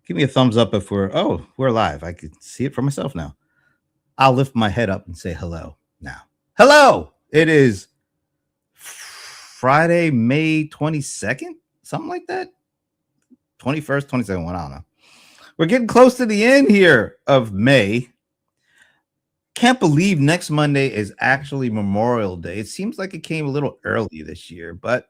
Give me a thumbs up if we're live. I can see it for myself now. I'll lift my head up and say hello now. Hello. It is Friday, May 22nd, something like that. 21st, 22nd, I don't know. We're getting close to the end here of May. Can't believe next Monday is actually Memorial Day. It seems like it came a little early this year, but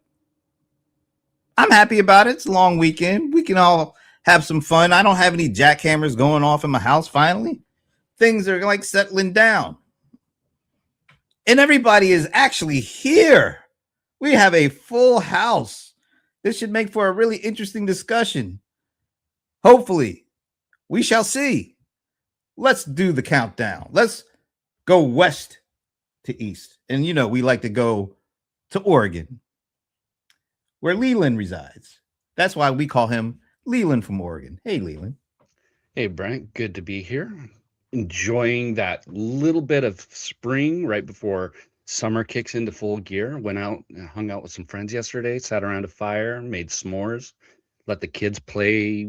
I'm happy about it. It's a long weekend. We can all have some fun. I don't have any jackhammers going off in my house finally. Things are like settling down. And everybody is actually here. We have a full house. This should make for a really interesting discussion. Hopefully, we shall see. Let's do the countdown. Let's go west to east. And we like to go to Oregon, where Leland resides. That's why we call him Leland from Oregon. Hey, Leland. Hey, Brent. Good to be here. Enjoying that little bit of spring right before summer kicks into full gear. Went out and hung out with some friends yesterday, sat around a fire, made s'mores, let the kids play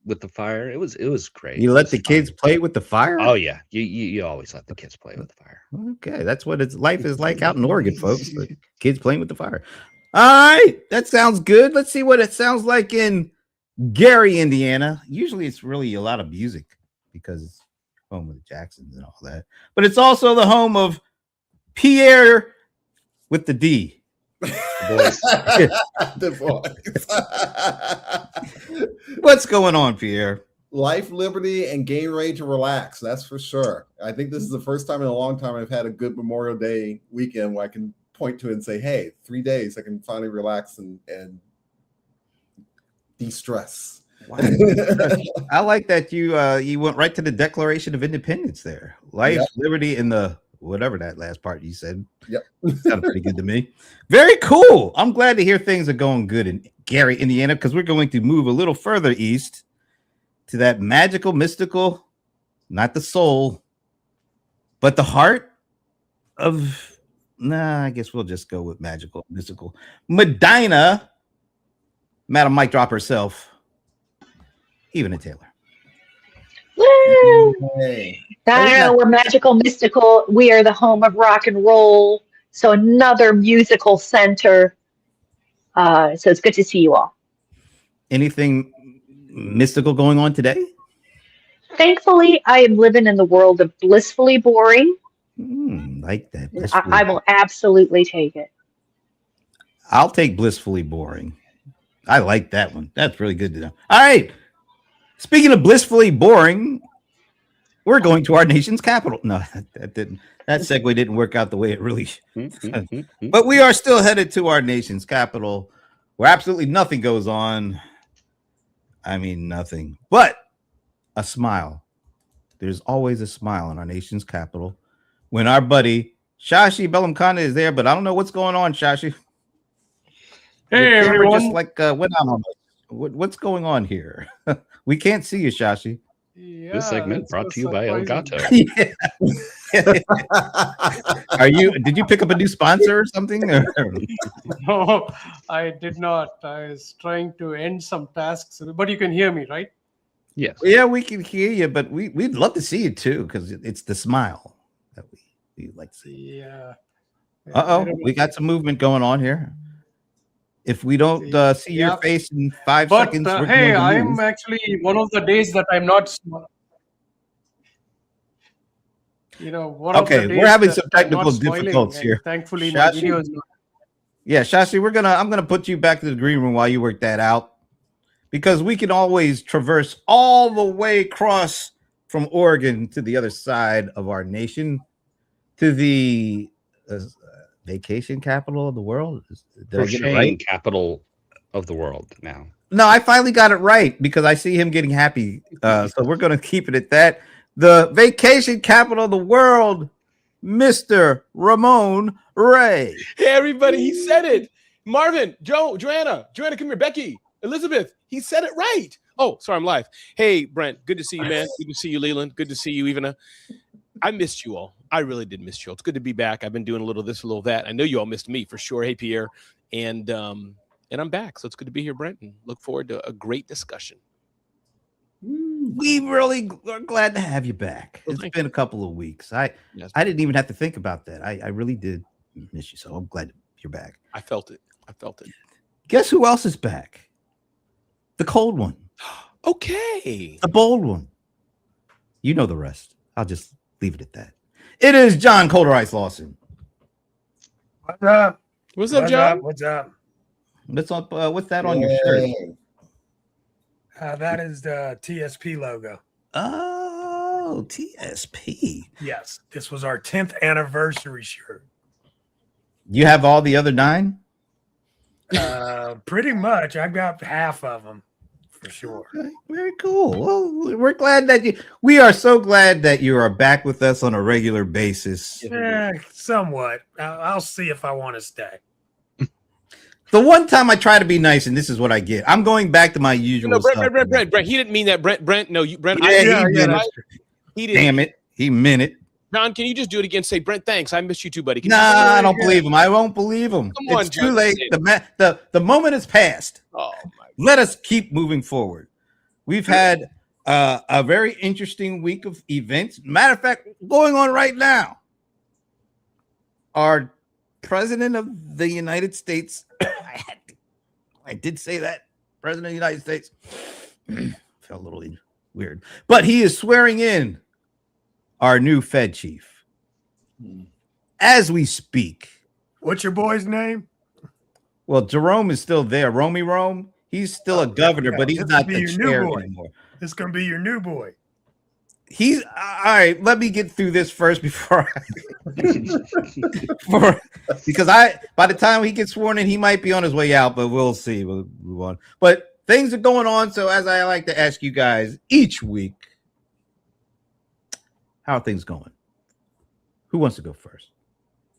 with the fire. It was great. You let the kids play with the fire? Oh yeah, you always let the kids play with the fire. Okay, that's what life is like out in Oregon, folks. Kids playing with the fire. All right, that sounds good. Let's see what it sounds like in Gary, Indiana. Usually it's really a lot of music because it's home of the Jacksons and all that. But it's also the home of Pierre with the D. The voice. What's going on, Pierre? Life, liberty, and getting ready to relax. That's for sure. I think this is the first time in a long time I've had a good Memorial Day weekend where I can point to it and say, hey, 3 days I can finally relax and de-stress. Wow. I like that you went right to the Declaration of Independence there. Life, liberty, and the whatever that last part you said. Yep. Sounded pretty good to me. Very cool. I'm glad to hear things are going good in Gary, Indiana, because we're going to move a little further east to that magical, mystical, not the soul, but the heart of, I guess we'll just go with magical, mystical. Medina, Madam Mic Drop herself, Even Taylor. Woo! Hey. I don't know, we're magical, mystical. We are the home of rock and roll. So another musical center. So it's good to see you all. Anything mystical going on today? Thankfully, I am living in the world of blissfully boring. Like that. I will absolutely take it. I'll take blissfully boring. I like that one. That's really good to know. All right. Speaking of blissfully boring, we're going to our nation's capital. No, that segue didn't work out the way it really should. But we are still headed to our nation's capital, where absolutely nothing goes on. I mean, nothing but a smile. There's always a smile in our nation's capital when our buddy Shashi Bellamkonda is there. But I don't know what's going on, Shashi. Hey, everyone. Just like went out on us. What's going on here? We can't see you, Shashi. Yeah, this segment brought to you by Elgato. Did you pick up a new sponsor or something? No, I did not. I was trying to end some tasks, but you can hear me, right? Yes. Yeah, we can hear you, but we'd love to see you too, because it's the smile that we like to see. Yeah. We got some movement going on here. If we don't see your face in 5 seconds, hey, I'm actually one of the days that I'm not. We're having some technical difficulties here. Thankfully, my video is not. Yeah, Shashi, I'm gonna put you back to the green room while you work that out, because we can always traverse all the way across from Oregon to the other side of our nation, to the vacation capital of the world. Did I get it right? Capital of the world now. No, I finally got it right because I see him getting happy. So we're going to keep it at that. The vacation capital of the world, Mr. Ramon Ray. Hey, everybody, he said it. Marvin, Joe, Joanna, come here. Becky, Elizabeth, he said it right. Oh, sorry, I'm live. Hey, Brent, good to see you, man. Good to see you, Leland. Good to see you, Ivana. I missed you all. I really did miss you all. It's good to be back. I've been doing a little this, a little that. I know you all missed me for sure. Hey, Pierre. And I'm back. So it's good to be here, Brent, and look forward to a great discussion. we really are glad to have you back. Well, It's thank been a couple of weeks. I Yes. didn't even have to think about that. I really did miss you, so I'm glad you're back. I felt it. Guess who else is back? The cold one, Okay. the bold one. You know the rest. I'll just leave it at that. It is John Colder Ice Lawson. What's up? What's up, John? What's up? What's up? What's that on your shirt? Yay. That is the TSP logo. Oh, TSP. Yes, this was our 10th anniversary shirt. You have all the other 9? Pretty much. I got half of them for sure. Okay, very cool. Well, we're glad that we are so glad that you are back with us on a regular basis. Somewhat. I'll see if I want to stay. The one time I try to be nice, and this is what I get. I'm going back to my usual. No, self. Brent. He didn't mean that. Brent. No, you, Brent. Yeah, he didn't. He didn't. Damn it, he meant it. John, can you just do it again? Say, Brent, thanks. I missed you too, buddy. Can Nah, you I don't believe him. I won't believe him. Come on, It's too John, late. say The moment has passed. Oh my. Let us keep moving forward. We've had a very interesting week of events. Matter of fact, going on right now. Our president of the United States, I did say that, president of the United States, felt a little weird, but he is swearing in our new Fed chief as we speak. What's your boy's name? Well, Jerome is still there. Romy Rome, he's still a governor, but he's This not will the be your new chair boy. anymore. This is going to be your new boy. He's all right. Let me get through this first before because by the time he gets sworn in, he might be on his way out, but we'll see. We'll move on. But things are going on. So as I like to ask you guys each week, how are things going? Who wants to go first?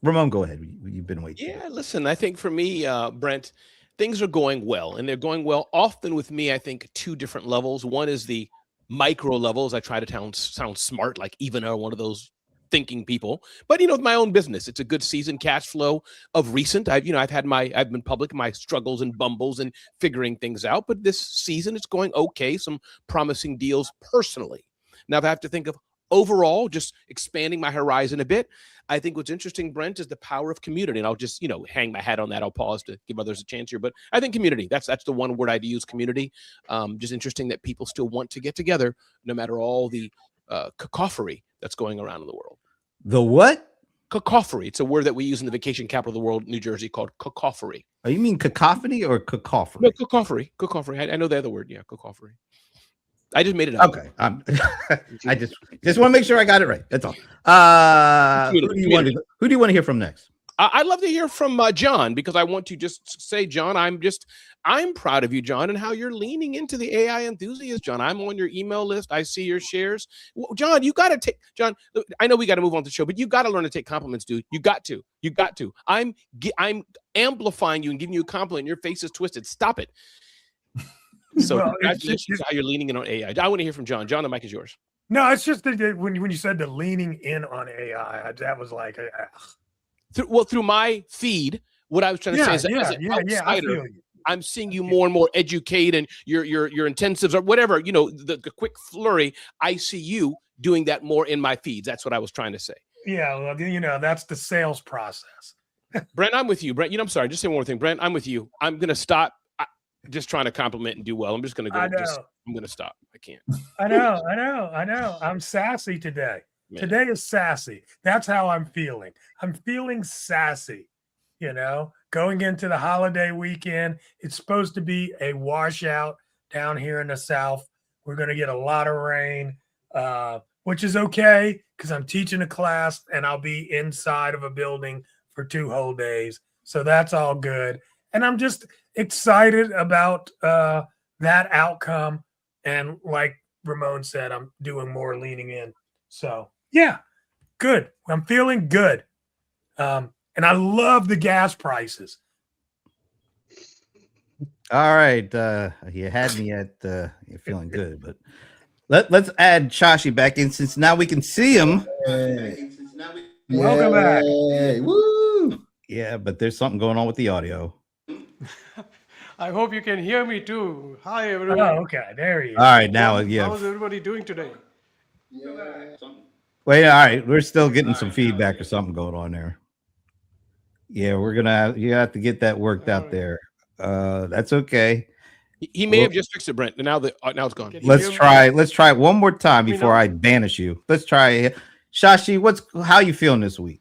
Ramon, go ahead. You've been waiting. Yeah, listen, I think for me, Brent, things are going well, and they're going well often with me, I think, 2 different levels. One is the micro levels. I try to sound smart, like even are one of those thinking people, but my own business. It's a good season cash flow of recent. I've been public, my struggles and bumbles and figuring things out, but this season it's going okay. Some promising deals personally. Now, if I have to think of overall, just expanding my horizon a bit, I think what's interesting, Brent, is the power of community. And I'll just, hang my hat on that. I'll pause to give others a chance here. But I think community, that's the one word I'd use, community. Just interesting that people still want to get together no matter all the cacophony that's going around in the world. The what? Cacophony. It's a word that we use in the vacation capital of the world, New Jersey, called cacophony. Oh, you mean cacophony or cacophony? No, cacophony. Cacophony. I know the other word. Yeah, cacophony. I just made it up. Okay. I just want to make sure I got it right. That's all. Who do you want to hear from next? I'd love to hear from John, because I want to just say, John, I'm proud of you, John, and how you're leaning into the AI enthusiast, John. I'm on your email list. I see your shares. Well, John, you got to take, John, I know we got to move on to the show, but you got to learn to take compliments, dude. You got to. I'm amplifying you and giving you a compliment. Your face is twisted. Stop it. So Well, congratulations on how you're leaning in on AI. I want to hear from John. John, the mic is yours. No, it's just that when you said the leaning in on AI, that was like, Through my feed, what I was trying to say is, as an I outsider, feel you. I'm seeing you more and more educate, and your intensives or whatever, the quick flurry. I see you doing that more in my feeds. That's what I was trying to say. Yeah, well, that's the sales process. Brent, I'm with you. Brent, I'm sorry. Just say one more thing. Brent, I'm with you. I'm gonna stop. Just trying to compliment and do well. I'm just gonna go. I'm gonna stop. I can't. I know. I'm sassy today. Man. Today is sassy. That's how I'm feeling. I'm feeling sassy. Going into the holiday weekend, it's supposed to be a washout down here in the South. We're going to get a lot of rain, which is okay because I'm teaching a class and I'll be inside of a building for 2 whole days. So that's all good. And I'm just excited about that outcome. And like Ramon said, I'm doing more leaning in. So, yeah, good. I'm feeling good. And I love the gas prices. All right. You had me at you're feeling good, but let's add Chashi back in since now we can see him. Hey. Welcome back. Woo! Yeah, but there's something going on with the audio. I hope you can hear me too. Hi, Oh, everyone. okay. There you All right, now, How's yeah. everybody doing today? Wait, all right. We're still getting some feedback or something going on there. Yeah, you have to get that worked All out right. there. That's okay. He may Well- have just fixed it, Brent. And now it's gone. Okay. Let's try it one more time Me before now? I banish you. Let's try it. Shashi, how you feeling this week?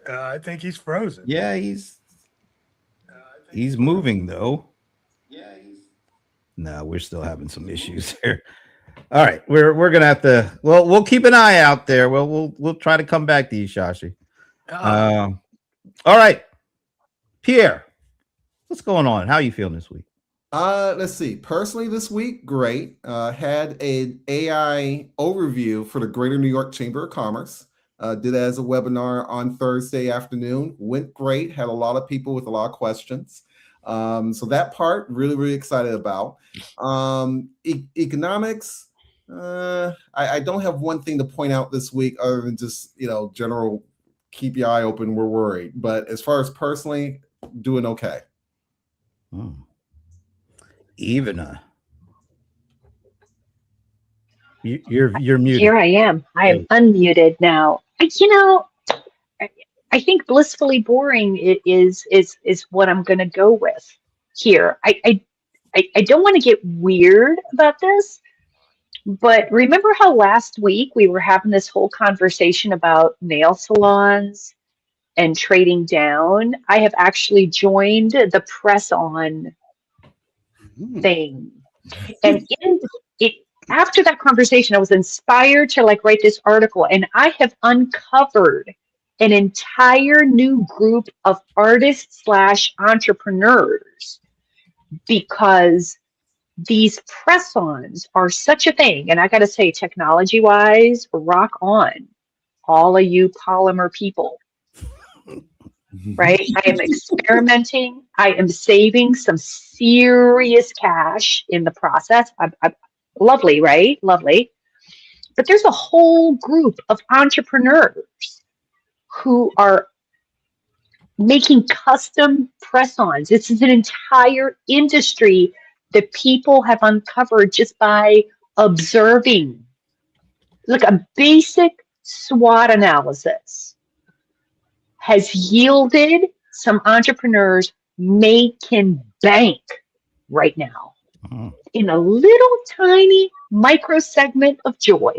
I think he's frozen. Yeah, he's moving though. No, we're still having some issues here. All right, we're gonna have to. Well, we'll keep an eye out there. We'll try to come back to you, Shashi. All right, Pierre, what's going on? How are you feeling this week? Let's see. Personally, this week, great. Had an AI overview for the Greater New York Chamber of Commerce. Did that as a webinar on Thursday afternoon. Went great. Had a lot of people with a lot of questions. So that part, really excited about. Economics. I don't have one thing to point out this week other than just general keep your eye open. We're worried, but as far as personally, doing okay. Ivana, you're muted. Here I am. I am unmuted now. I think blissfully boring is what I'm going to go with here. I don't want to get weird about this, but remember how last week we were having this whole conversation about nail salons and trading down? I have actually joined the press on thing, and after that conversation, I was inspired to write this article, and I have uncovered an entire new group of artists / entrepreneurs because these press-ons are such a thing. And I got to say, technology-wise, rock on, all of you polymer people. Right? I am experimenting. I am saving some serious cash in the process. I'm lovely, right? Lovely. But there's a whole group of entrepreneurs who are making custom press-ons. This is an entire industry that people have uncovered just by observing. Look, a basic SWOT analysis has yielded some entrepreneurs making bank right now in a little tiny micro segment of joy.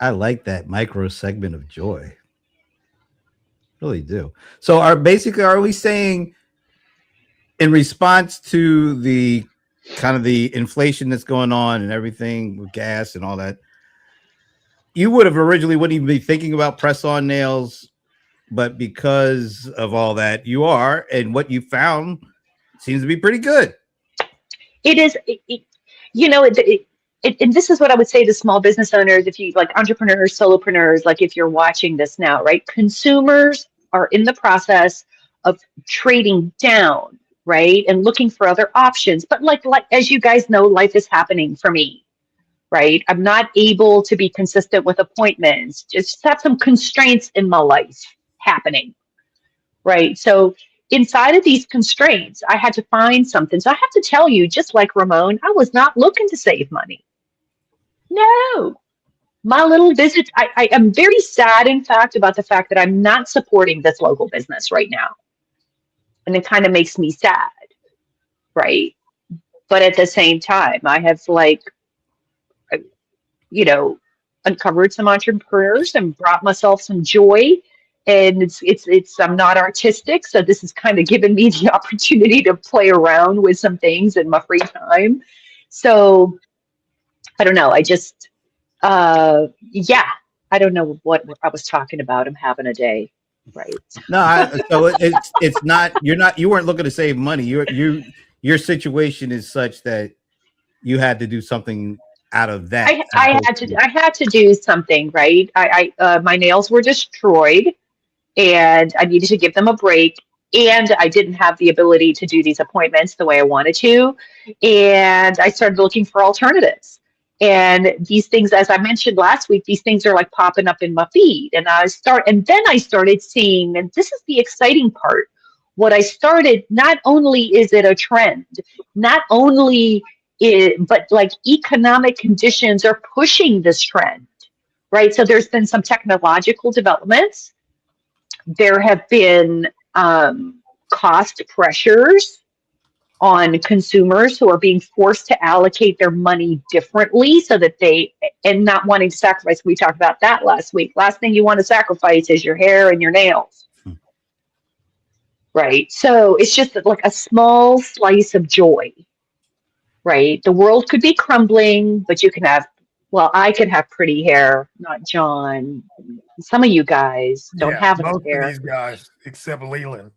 I like that micro segment of joy. Really do. So are we saying in response to the kind of the inflation that's going on and everything with gas and all that, you would have originally wouldn't even be thinking about press-on nails, but because of all that, you are, and what you found seems to be pretty good. It is, and this is what I would say to small business owners, if you entrepreneurs, solopreneurs, if you're watching this now, right? Consumers are in the process of trading down, right? And looking for other options. But like as you guys know, life is happening for me. Right? I'm not able to be consistent with appointments. Just have some constraints in my life happening. Right? So inside of these constraints, I had to find something. So I have to tell you, just like Ramon, I was not looking to save money. No. My little visit, I am very sad, in fact, about the fact that I'm not supporting this local business right now. And it kind of makes me sad. Right? But at the same time, I have uncovered some entrepreneurs and brought myself some joy. And it's I'm not artistic, so this has kind of given me the opportunity to play around with some things in my free time. So I don't know. I just I don't know what I was talking about. I'm having a day, right? No, so it's not you weren't looking to save money. Your situation is such that you had to do something out of that. I had to do something, right? My nails were destroyed and I needed to give them a break, and I didn't have the ability to do these appointments the way I wanted to, and I started looking for alternatives. And these things, as I mentioned last week, these things are like popping up in my feed. And then I started seeing, and this is the exciting part. What I started, not only is it a trend, not only but like economic conditions are pushing this trend, right? So there's been some technological developments. There have been cost pressures on consumers who are being forced to allocate their money differently so that and not wanting to sacrifice. We talked about that last week. Last thing you want to sacrifice is your hair and your nails. Right. So it's just like a small slice of joy, right? The world could be crumbling, but I could have pretty hair, not John. Some of you guys don't have enough most hair. of these guys, except Leland.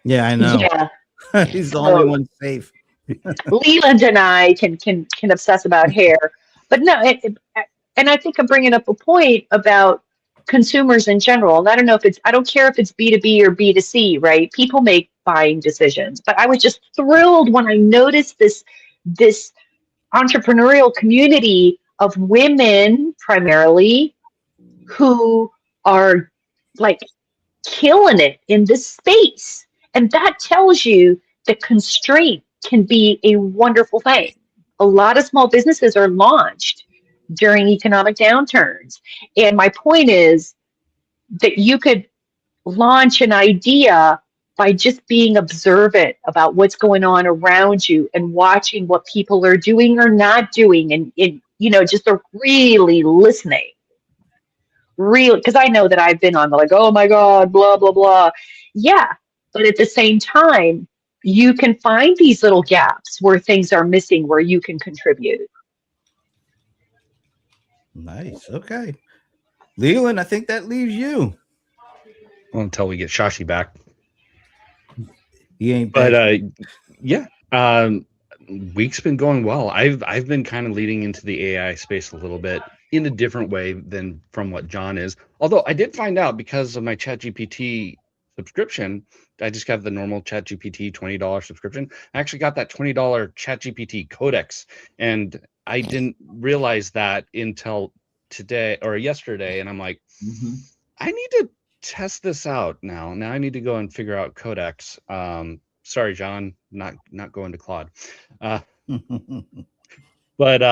Yeah, I know. Yeah. He's the only one safe. Leland and I can obsess about hair, but no, and I think I'm bringing up a point about consumers in general. And I don't care if it's B2B or B2C, right? People make buying decisions, but I was just thrilled when I noticed this entrepreneurial community of women primarily who are like killing it in this space. And that tells you that constraint can be a wonderful thing. A lot of small businesses are launched during economic downturns. And my point is that you could launch an idea by just being observant about what's going on around you and watching what people are doing or not doing, and just really listening. Really, because I know that I've been on the like, oh my God, blah, blah, blah. Yeah. But at the same time, you can find these little gaps where things are missing, where you can contribute. Nice. Okay. Leland, I think that leaves you. Well, until we get Shashi back. He ain't back. But yeah, week's been going well. I've been kind of leading into the AI space a little bit in a different way than from what John is. Although I did find out because of my ChatGPT subscription, I just got the normal ChatGPT $20 subscription. I actually got that $20 ChatGPT Codex, and I didn't realize that until today or yesterday. And I'm like, I need to test this out now. Now I need to go and figure out Codex. Sorry, John, not going to Claude. But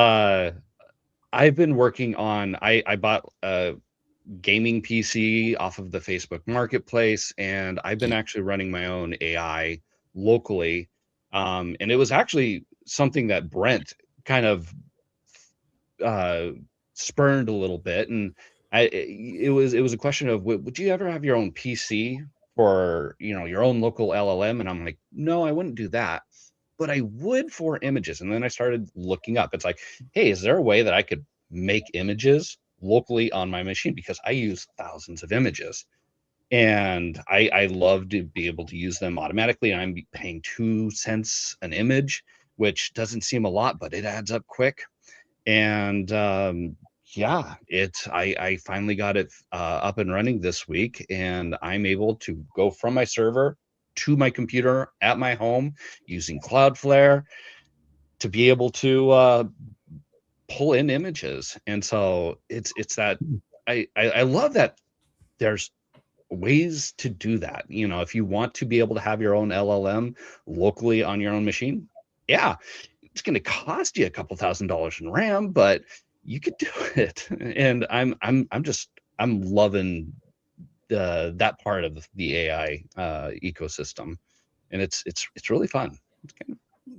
I've been working on, I bought a gaming PC off of the Facebook Marketplace, and I've been actually running my own AI locally. And it was actually something that Brent kind of spurned a little bit. And it was a question of, would you ever have your own PC for, your own local LLM? And I'm like, no, I wouldn't do that, but I would for images. And then I started looking up. It's like, hey, is there a way that I could make images locally on my machine? Because I use thousands of images, and I love to be able to use them automatically. And I'm paying 2 cents an image, which doesn't seem a lot, but it adds up quick. And yeah, I finally got it up and running this week, and I'm able to go from my server to my computer at my home using Cloudflare to be able to pull in images. And so it's that I love that there's ways to do that. If you want to be able to have your own LLM locally on your own machine, yeah, it's going to cost you a couple $1,000s in RAM, but you could do it. And I'm loving that part of the AI ecosystem, and it's really fun.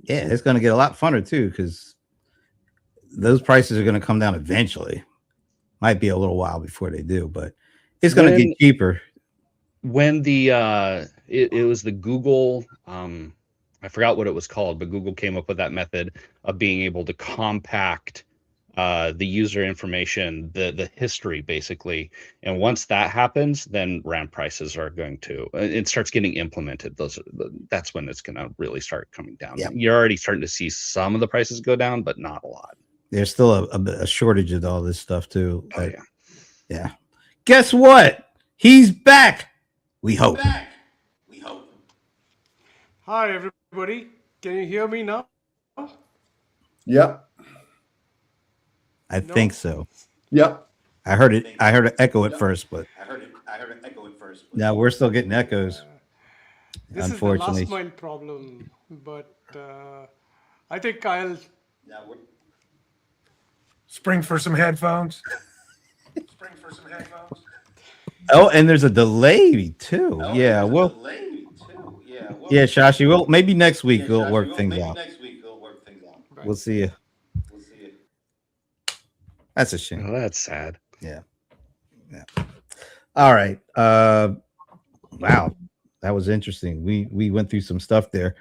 Yeah, it's going to get a lot funner too, because those prices are going to come down eventually. Might be a little while before they do, but it's going to get cheaper. When the it was the Google, I forgot what it was called, but Google came up with that method of being able to compact the user information, the history basically. And once that happens, then RAM prices are going to, it starts getting implemented. That's when it's going to really start coming down. Yep. You're already starting to see some of the prices go down, but not a lot. There's still a shortage of all this stuff too. Oh, yeah. Yeah. Guess what? He's back. We hope. Hi, everybody. Can you hear me now? Yep. I No. think so. Yep. I heard it echo at first, but now we're still getting echoes. This Unfortunately. is the last mile problem, but I think I'll. Spring for some headphones. Oh, and there's a delay too. Yeah, well, yeah, Shashi. Well, maybe next week we'll work things out. We'll see you. That's a shame. Oh, that's sad. Yeah. All right. Wow, that was interesting. We went through some stuff there.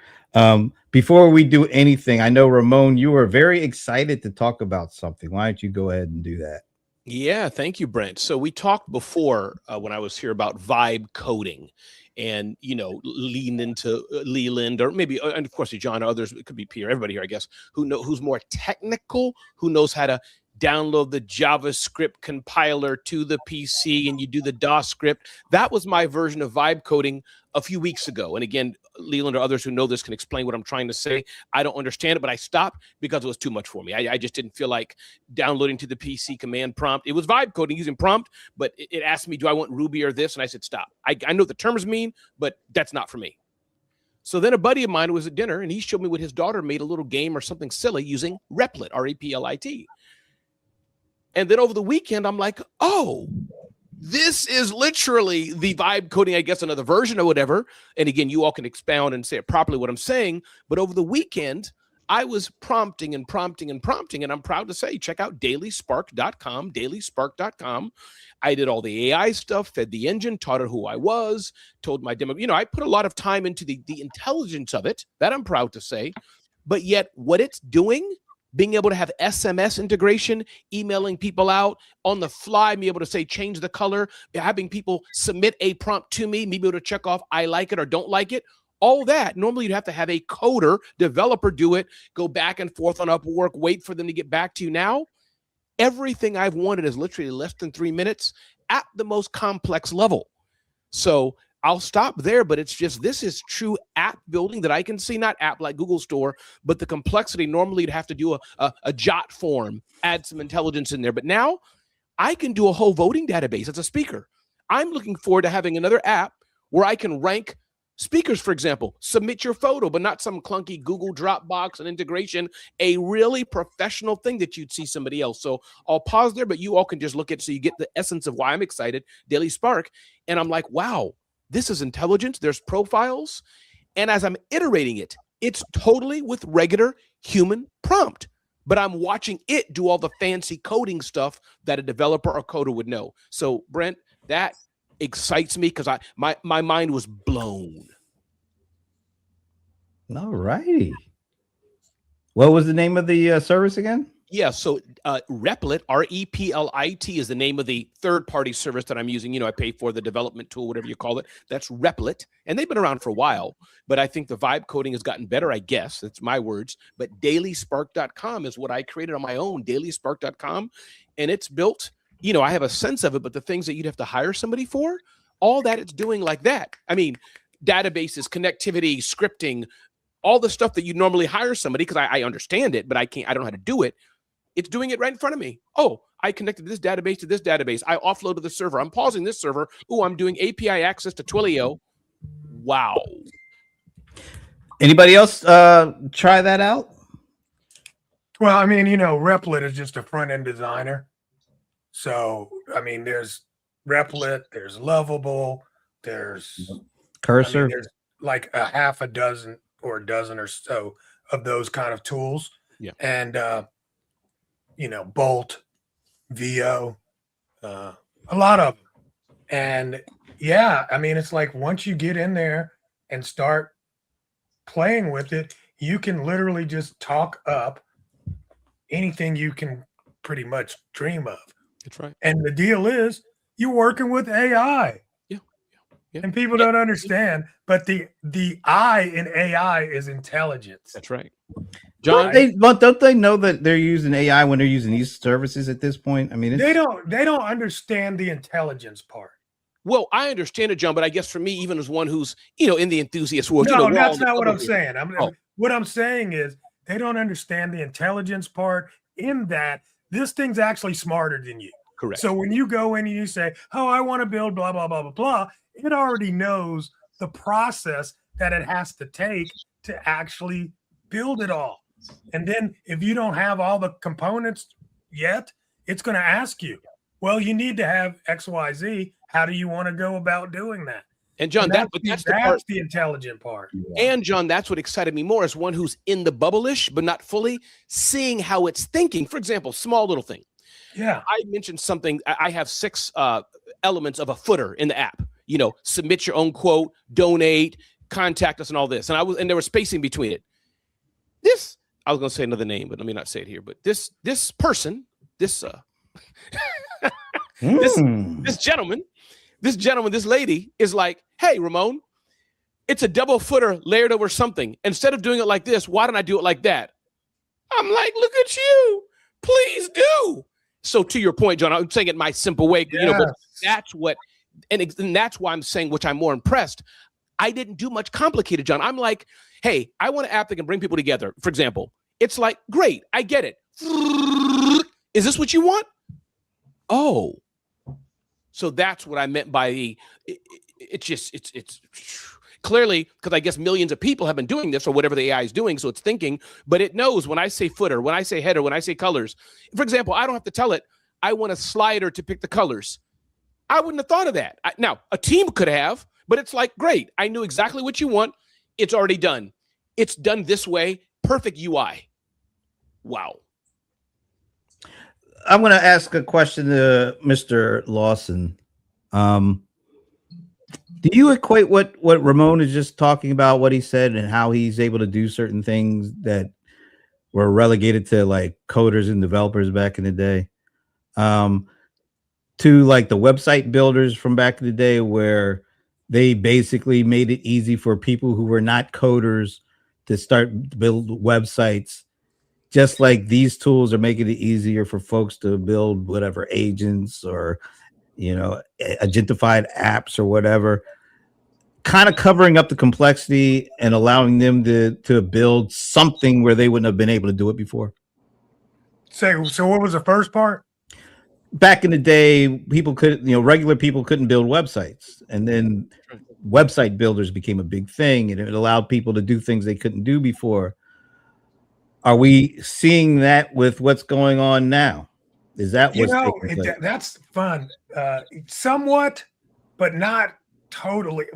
Before we do anything, I know Ramon, you were very excited to talk about something. Why don't you go ahead and do that? Yeah, thank you, Brent. So we talked before when I was here about vibe coding, and lean into Leland, or maybe, and of course, John, others. It could be Pierre. Everybody here, I guess, who's more technical, who knows how to download the JavaScript compiler to the PC, and you do the DOS script. That was my version of vibe coding a few weeks ago. And again, Leland or others who know this can explain what I'm trying to say. I don't understand it, but I stopped because it was too much for me. I just didn't feel like downloading to the PC command prompt. It was vibe coding using prompt, but it asked me, do I want Ruby or this? And I said, stop. I know what the terms mean, but that's not for me. So then a buddy of mine was at dinner, and he showed me what his daughter made, a little game or something silly using Replit, R-E-P-L-I-T. And then over the weekend, I'm like, oh, this is literally the vibe coding, I guess, another version or whatever. And again, you all can expound and say it properly what I'm saying. But over the weekend, I was prompting. And I'm proud to say, check out dailyspark.com. I did all the AI stuff, fed the engine, taught it who I was, told my demo. I put a lot of time into the intelligence of it. That I'm proud to say. But yet what it's doing, being able to have SMS integration, emailing people out on the fly, be able to say, change the color, having people submit a prompt to me be able to check off, I like it or don't like it. All that, normally you'd have to have a coder, developer do it, go back and forth on Upwork, wait for them to get back to you. Now, everything I've wanted is literally less than 3 minutes at the most complex level. So I'll stop there, but it's just, this is true app building that I can see, not app like Google Store, but the complexity. Normally you'd have to do a jot form, add some intelligence in there. But now I can do a whole voting database as a speaker. I'm looking forward to having another app where I can rank speakers, for example, submit your photo, but not some clunky Google Dropbox and integration, a really professional thing that you'd see somebody else. So I'll pause there, but you all can just look at it so you get the essence of why I'm excited, Daily Spark. And I'm like, wow, this is intelligence. There's profiles. And as I'm iterating it, it's totally with regular human prompt, but I'm watching it do all the fancy coding stuff that a developer or coder would know. So Brent, that excites me because my mind was blown. All righty. What was the name of the service again? Yeah, so Replit, R-E-P-L-I-T, is the name of the third-party service that I'm using. I pay for the development tool, whatever you call it. That's Replit, and they've been around for a while, but I think the vibe coding has gotten better, I guess. That's my words. But dailyspark.com is what I created on my own, dailyspark.com, and it's built, I have a sense of it, but the things that you'd have to hire somebody for, all that it's doing like that. I mean, databases, connectivity, scripting, all the stuff that you normally hire somebody, because I understand it, but I don't know how to do it. It's doing it right in front of me. Oh, I connected this database to this database. I offloaded the server. I'm pausing this server. Oh, I'm doing API access to Twilio. Wow. Anybody else try that out? Well, I mean, Replit is just a front-end designer. So, I mean, there's Replit, there's Lovable, there's Cursor. there's like a half a dozen or a dozen or so of those kind of tools. Yeah. And, Bolt, VO, a lot of them. And yeah, I mean, it's like once you get in there and start playing with it, you can literally just talk up anything you can pretty much dream of. That's right. And the deal is you're working with AI. Yeah. And people don't understand, but the I in AI is intelligence. That's right. John, Don't they know that they're using AI when they're using these services at this point? I mean, They don't understand the intelligence part. well, I understand it, John, but I guess for me, even as one who's, in the enthusiast world, No, we're that's all not what I'm the- saying. What I'm saying is they don't understand the intelligence part in that This thing's actually smarter than you. Correct. So when you go in and you say, oh, I want to build blah, blah, blah, blah, blah, it already knows the process that it has to take to actually build it all. And then if you don't have all the components yet, it's going to ask you, well, you need to have X, Y, Z. How do you want to go about doing that? And John, And that's the intelligent part. And John, that's what excited me more as one who's in the bubble-ish, but not fully, seeing how it's thinking. For example, small little thing. Yeah. I mentioned something. I have 6 elements of a footer in the app. You know, submit your own quote, donate, contact us, and all this. And there was spacing between it. I was going to say another name, but let me not say it here. But this person, this gentleman, this lady is like, hey, Ramon, it's a double footer layered over something. Instead of doing it like this, why don't I do it like that? I'm like, look at you. Please do. So to your point, John, I'm saying it my simple way, you know, but that's what, and that's why I'm saying, which I'm more impressed. I didn't do much complicated, John. I'm like, hey, I want an app that can bring people together. For example, it's like, great, I get it. Is this what you want? Oh, so that's what I meant by it's clearly, because I guess millions of people have been doing this or whatever the AI is doing. So it's thinking, but it knows when I say footer, when I say header, when I say colors. For example, I don't have to tell it, I want a slider to pick the colors. I wouldn't have thought of that. Now, a team could have, but it's like, great, I knew exactly what you want. It's already done. It's done this way. Perfect UI. Wow. I'm going to ask a question to Mr. Lawson. Do you equate what Ramon is just talking about, what he said, and how he's able to do certain things that were relegated to like coders and developers back in the day, to like the website builders from back in the day, where they basically made it easy for people who were not coders to start to build websites, just like these tools are making it easier for folks to build whatever agents or, you know, agentified apps or whatever, kind of covering up the complexity and allowing them to build something where they wouldn't have been able to do it before. So what was the first part? Back in the day, people couldn't, you know, regular people couldn't build websites, and then website builders became a big thing, and it allowed people to do things they couldn't do before. Are we seeing that with what's going on now? Is that what's taking place? That's fun, somewhat, but not totally.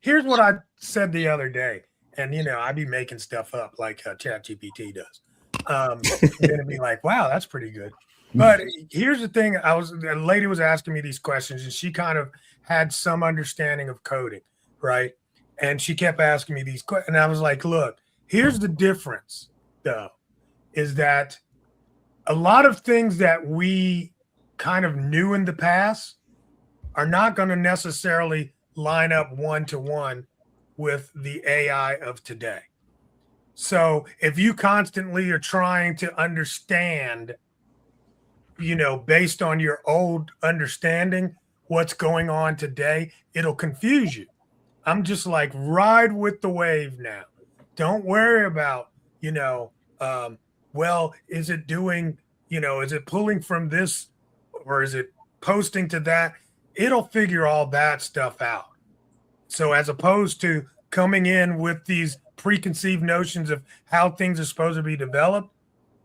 Here's what I said the other day, and you know, I be making stuff up like ChatGPT does. It'd be like, wow, that's pretty good. But here's the thing: a lady was asking me these questions, and she kind of had some understanding of coding, right? And she kept asking me these questions, and I was like, look, here's the difference, though, is that a lot of things that we kind of knew in the past are not going to necessarily line up one-to-one with the AI of today. So if you constantly are trying to understand, you know, based on your old understanding, what's going on today, it'll confuse you. I'm just like, ride with the wave now. Don't worry about, you know, well, is it doing, you know, is it pulling from this or is it posting to that? It'll figure all that stuff out. So as opposed to coming in with these preconceived notions of how things are supposed to be developed,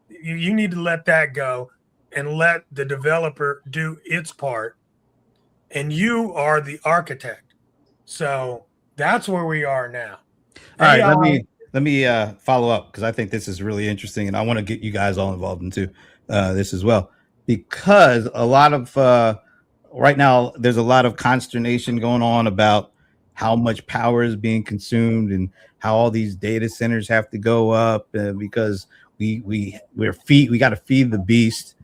you need to let that go and let the developer do its part. And you are the architect. So that's where we are now. All right, let me follow up, because I think this is really interesting, and I want to get you guys all involved into this as well, because a lot of right now there's a lot of consternation going on about how much power is being consumed and how all these data centers have to go up, because we got to feed the beast,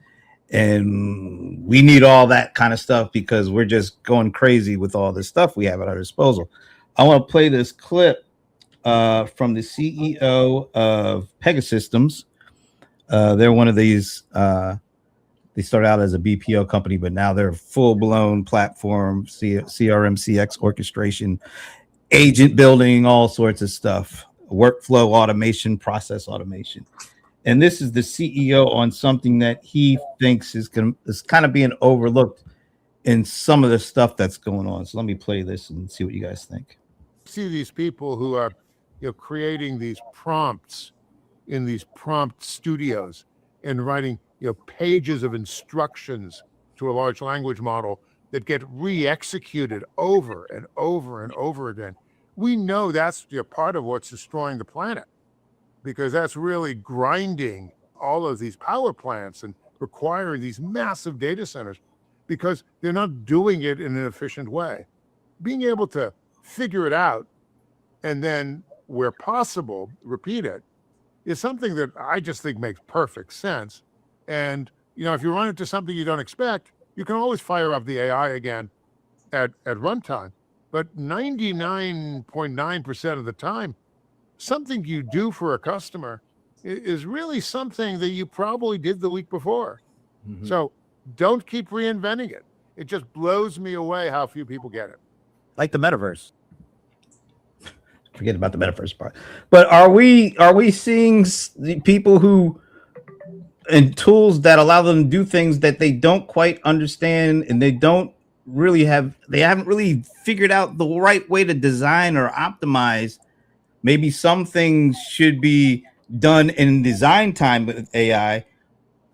and we need all that kind of stuff because we're just going crazy with all this stuff we have at our disposal. I want to play this clip from the CEO of Pegasystems. They're one of these, they started out as a BPO company, but now they're a full-blown platform, CRM, CX orchestration, agent building, all sorts of stuff, workflow automation, process automation. and this is the CEO on something that he thinks is kind of being overlooked in some of the stuff that's going on. So let me play this and see what you guys think. See these people who are, creating these prompts in these prompt studios and writing, pages of instructions to a large language model that get re-executed over and over and over again. We know that's part of what's destroying the planet, because that's really grinding all of these power plants and requiring these massive data centers because they're not doing it in an efficient way. Being able to figure it out and then, where possible, repeat it is something that I just think makes perfect sense. And, if you run into something you don't expect, you can always fire up the AI again at runtime. But 99.9% of the time, something you do for a customer is really something that you probably did the week before. Mm-hmm. So don't keep reinventing it. It just blows me away how few people get it. Like the metaverse. Forget about the metaverse part. But are we seeing the people who and tools that allow them to do things that they don't quite understand, and they haven't really figured out the right way to design or optimize? Maybe some things should be done in design time with AI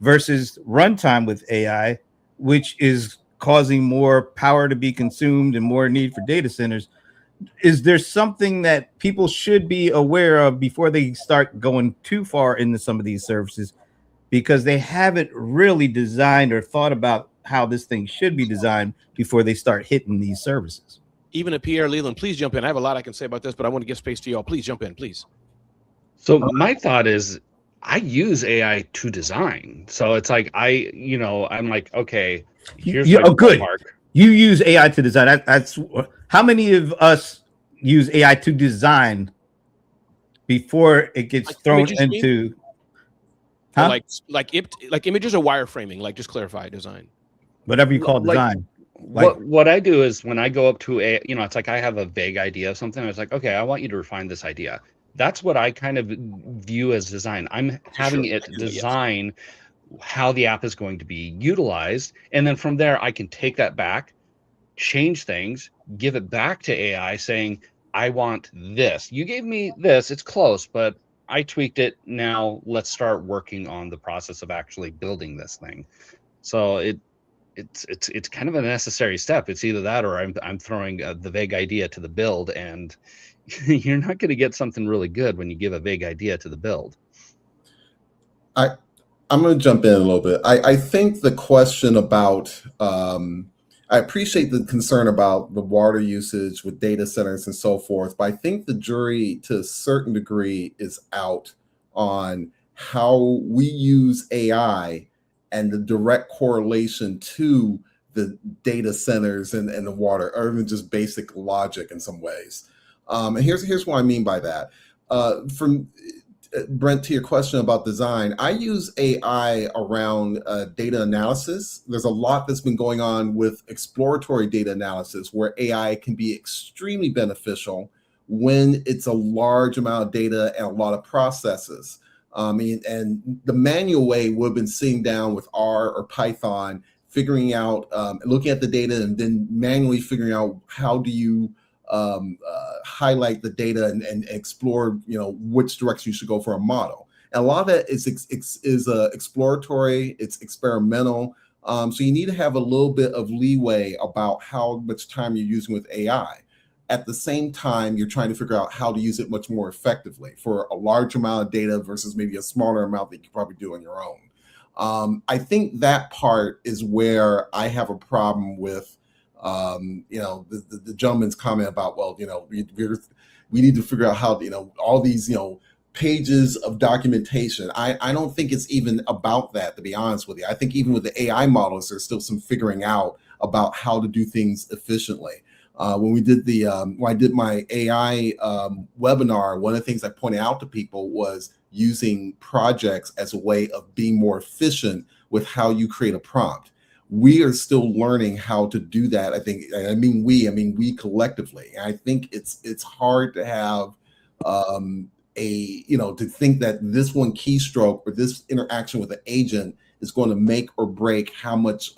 versus runtime with AI, which is causing more power to be consumed and more need for data centers. Is there something that people should be aware of before they start going too far into some of these services, because they haven't really designed or thought about how this thing should be designed before they start hitting these services? Even at Pierre Leland, please jump in. I have a lot I can say about this, but I want to give space to y'all. Please jump in, please. So my thought is, I use AI to design. So it's like I'm like, okay, here's my good. mark. You use AI to design. That's how many of us use AI to design before it gets thrown into. Huh? Like images or wireframing, like just clarify design. Whatever you call design. What I do is when I go up to it's like I have a vague idea of something. I was like, okay, I want you to refine this idea. That's what I kind of view as design. I'm having it design how the app is going to be utilized. And then from there, I can take that back, change things, give it back to AI saying, I want this. You gave me this. It's close, but I tweaked it. Now let's start working on the process of actually building this thing. So it's kind of a necessary step. It's either that or I'm throwing the vague idea to the build, and you're not going to get something really good when you give a vague idea to the build. I'm going to jump in a little bit. I think the question about I appreciate the concern about the water usage with data centers and so forth, but I think the jury to a certain degree is out on how we use AI and the direct correlation to the data centers and the water, or even just basic logic in some ways. And here's what I mean by that. From Brent, to your question about design, I use AI around data analysis. There's a lot that's been going on with exploratory data analysis where AI can be extremely beneficial when it's a large amount of data and a lot of processes. And the manual way would have been sitting down with R or Python, figuring out, looking at the data and then manually figuring out how do you highlight the data and explore, which direction you should go for a model. And a lot of that is exploratory, it's experimental. So you need to have a little bit of leeway about how much time you're using with AI. At the same time, you're trying to figure out how to use it much more effectively for a large amount of data versus maybe a smaller amount that you could probably do on your own. I think that part is where I have a problem with the gentleman's comment about, we need to figure out how, all these, pages of documentation. I don't think it's even about that, to be honest with you. I think even with the AI models, there's still some figuring out about how to do things efficiently. When we did when I did my AI webinar, one of the things I pointed out to people was using projects as a way of being more efficient with how you create a prompt. We are still learning how to do that. I mean we collectively. And I think it's hard to have to think that this one keystroke or this interaction with an agent is going to make or break how much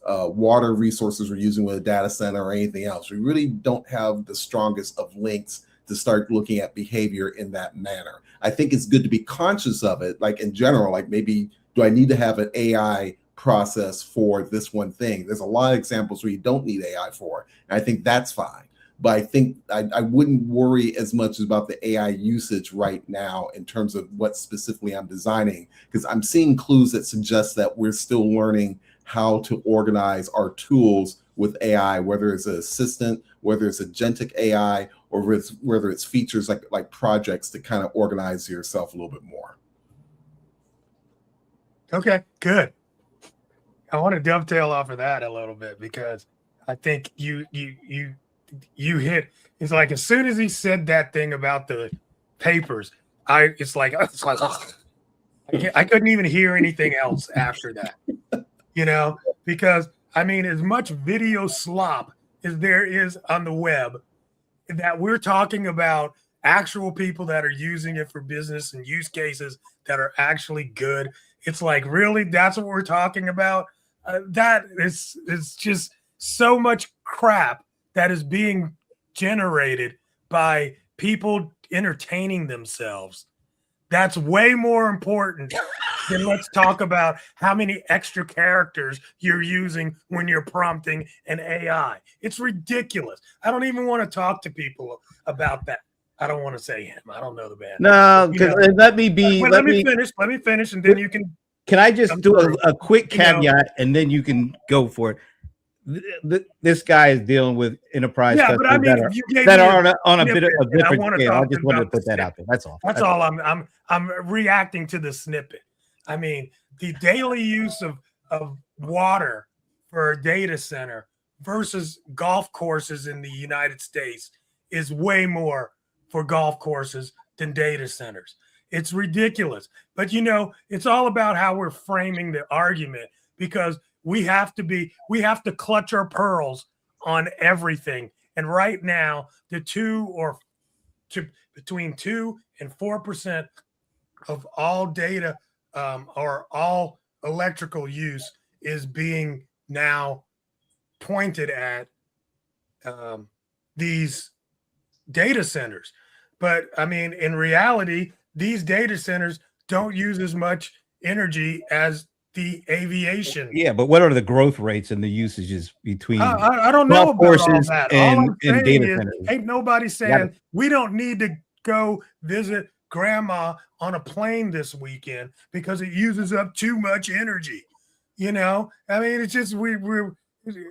water resources we're using with a data center or anything else. We really don't have the strongest of links to start looking at behavior in that manner. I think it's good to be conscious of it, like in general, like maybe do I need to have an AI process for this one thing? There's a lot of examples where you don't need AI for, and I think that's fine. But I think I wouldn't worry as much about the AI usage right now in terms of what specifically I'm designing, because I'm seeing clues that suggest that we're still learning how to organize our tools with AI, whether it's an assistant, whether it's agentic AI, or whether it's features like projects to kind of organize yourself a little bit more. Okay, good. I want to dovetail off of that a little bit because I think you hit. It's like as soon as he said that thing about the papers, I couldn't even hear anything else after that. Because I mean, as much video slop as there is on the web, that we're talking about actual people that are using it for business and use cases that are actually good. It's like, really, that's what we're talking about? That is just so much crap that is being generated by people entertaining themselves. That's way more important than let's talk about how many extra characters you're using when you're prompting an AI. It's ridiculous. I don't even want to talk to people about that. I don't want to say him. I don't know the man. No, because let me finish, and then you can. Can I just do a quick caveat, and then you can go for it? This guy is dealing with enterprise customers but I mean, that are on a bit of a different scale. I just wanted to put that out there. That's all. That's all. I'm reacting to the snippet. I mean, the daily use of water for a data center versus golf courses in the United States is way more for golf courses than data centers. It's ridiculous. But it's all about how we're framing the argument, because we have to clutch our pearls on everything. And right now, between 2 and 4% of all data or all electrical use is being now pointed at these data centers. But I mean, in reality, these data centers don't use as much energy as the aviation. Yeah, but what are the growth rates and the usages between I don't know about all that. All I'm saying data is, centers? ain't nobody saying we don't need to go visit grandma on a plane this weekend because it uses up too much energy. I mean, it's just we're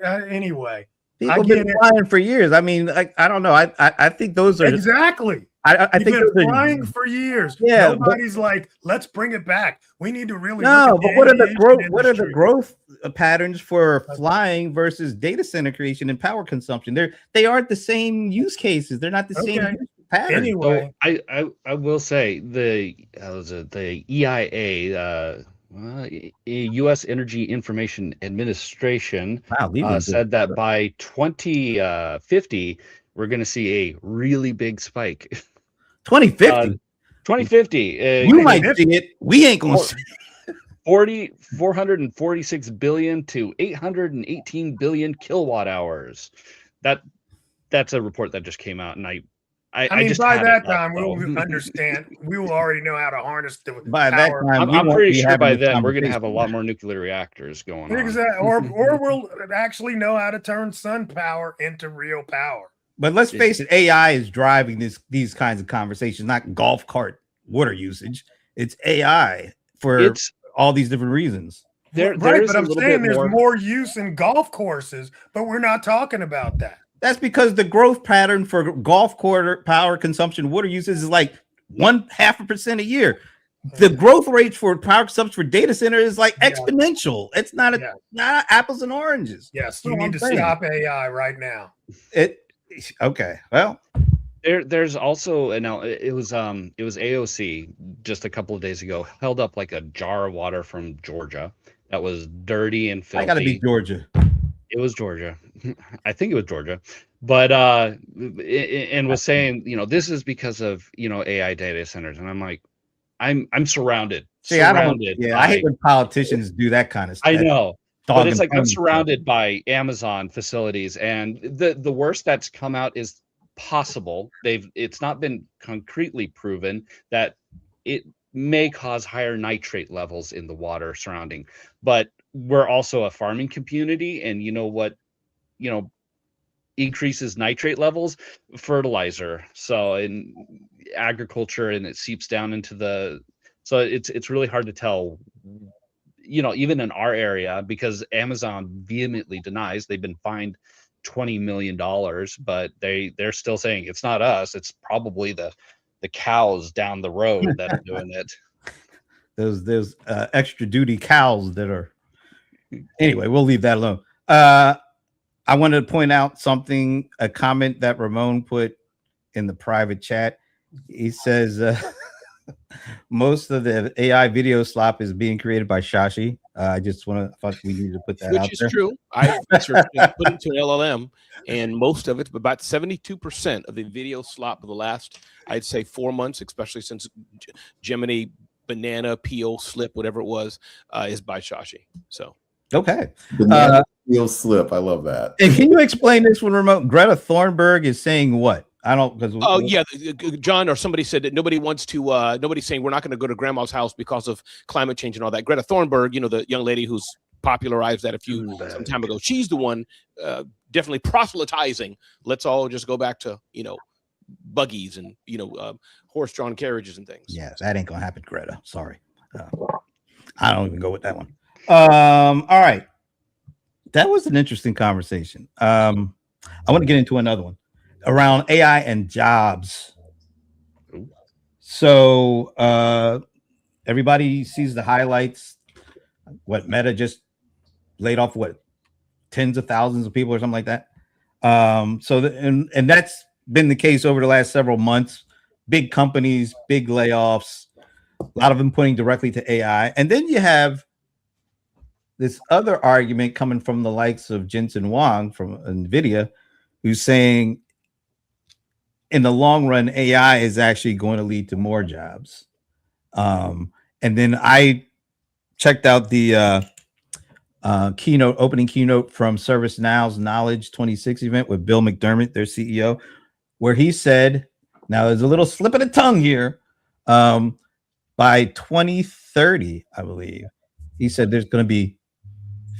anyway. People have been flying for years. I mean, I don't know. I think those are exactly. I think been flying for years. Yeah, nobody's like, let's bring it back. We need to really. No, but what are the growth patterns for flying versus data center creation and power consumption? They aren't the same use cases. They're not the same pattern. Anyway, so I will say the EIA. U.S. Energy Information Administration said that by 2050, we're going to see a really big spike. 2050? 2050. You might see it. We ain't going to see it. 446 billion to 818 billion kilowatt hours. That's a report that just came out, and I mean, just by that time, we will understand. We will already know how to harness the by power. That time, I'm pretty sure by then we're going to have a lot more nuclear reactors going on. Exactly, or we'll actually know how to turn sun power into real power. But let's face it, AI is driving these kinds of conversations, not golf cart water usage. It's AI for all these different reasons. But I'm saying there's more use in golf courses, but we're not talking about that. That's because the growth pattern for golf course power consumption water usage is like 0.5% a year. The growth rate for power consumption for data center is like exponential. It's not not apples and oranges. Yes, you need to stop AI right now. Okay. Well, there's also it was AOC just a couple of days ago held up like a jar of water from Georgia that was dirty and filthy. I gotta be Georgia. It was Georgia. I think it was Georgia. but and was saying, this is because of AI data centers, and I'm like, I'm surrounded. See, I don't. Surrounded Yeah, I hate by. when politicians do that kind of stuff. I know. Dog But it's and like I'm pony stuff. surrounded by Amazon facilities, and the worst that's come out is possible. It's not been concretely proven that it may cause higher nitrate levels in the water surrounding. But we're also a farming community, and you know what, increases nitrate levels? Fertilizer. So in agriculture, and it seeps down into so it's really hard to tell, even in our area, because Amazon vehemently denies. They've been fined $20 million, but they're still saying it's not us. It's probably the cows down the road that are doing it. There's extra duty cows that are. Anyway, we'll leave that alone. I wanted to point out a comment that Ramon put in the private chat. He says most of the AI video slop is being created by Shashi. I thought we needed to put that out Which is there. true. I researched and put it to an LLM, and most of it, about 72% of the video slop of the last, I'd say, 4 months, especially since Gemini, Banana, Peel, Slip, whatever it was, is by Shashi. So Okay. Banana peel slip. I love that. And can you explain this one, Ramon? Greta Thunberg is saying what? I don't, because oh yeah, John or somebody said that nobody wants to. Nobody's saying we're not going to go to grandma's house because of climate change and all that. Greta Thunberg, the young lady who's popularized that some time ago, she's the one definitely proselytizing. Let's all just go back to buggies and horse-drawn carriages and things. Yeah, that ain't gonna happen, Greta. Sorry, I don't even go with that one. All right, that was an interesting conversation. I want to get into another one around AI and jobs. So everybody sees the highlights. What Meta just laid off tens of thousands of people or something like that. And that's been the case over the last several months. Big companies, big layoffs, a lot of them pointing directly to AI. And then you have this other argument coming from the likes of Jensen Huang from NVIDIA, who's saying in the long run, AI is actually going to lead to more jobs. And then I checked out the opening keynote from ServiceNow's Knowledge 26 event with Bill McDermott, their CEO, where he said, now there's a little slip of the tongue here, by 2030, I believe, he said there's going to be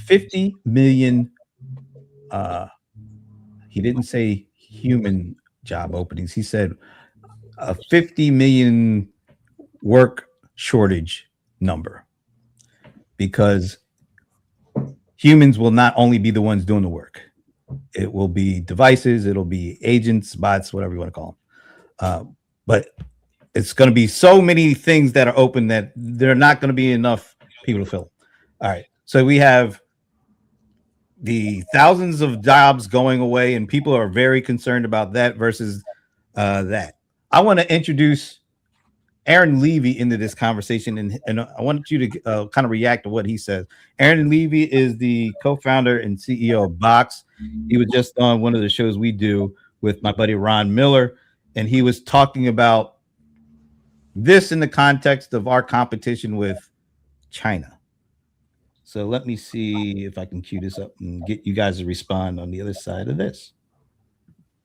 50 million, he didn't say human job openings. He said a 50 million work shortage number, because humans will not only be the ones doing the work. It will be devices, it'll be agents, bots, whatever you want to call them. But it's going to be so many things that are open that there are not going to be enough people to fill. All right. So we have the thousands of jobs going away, and people are very concerned about that versus that. I want to introduce Aaron Levy into this conversation, and I want you to kind of react to what he says. Aaron Levy is the co-founder and CEO of Box. He was just on one of the shows we do with my buddy Ron Miller, and he was talking about this in the context of our competition with China. So let me see if I can cue this up and get you guys to respond on the other side of this.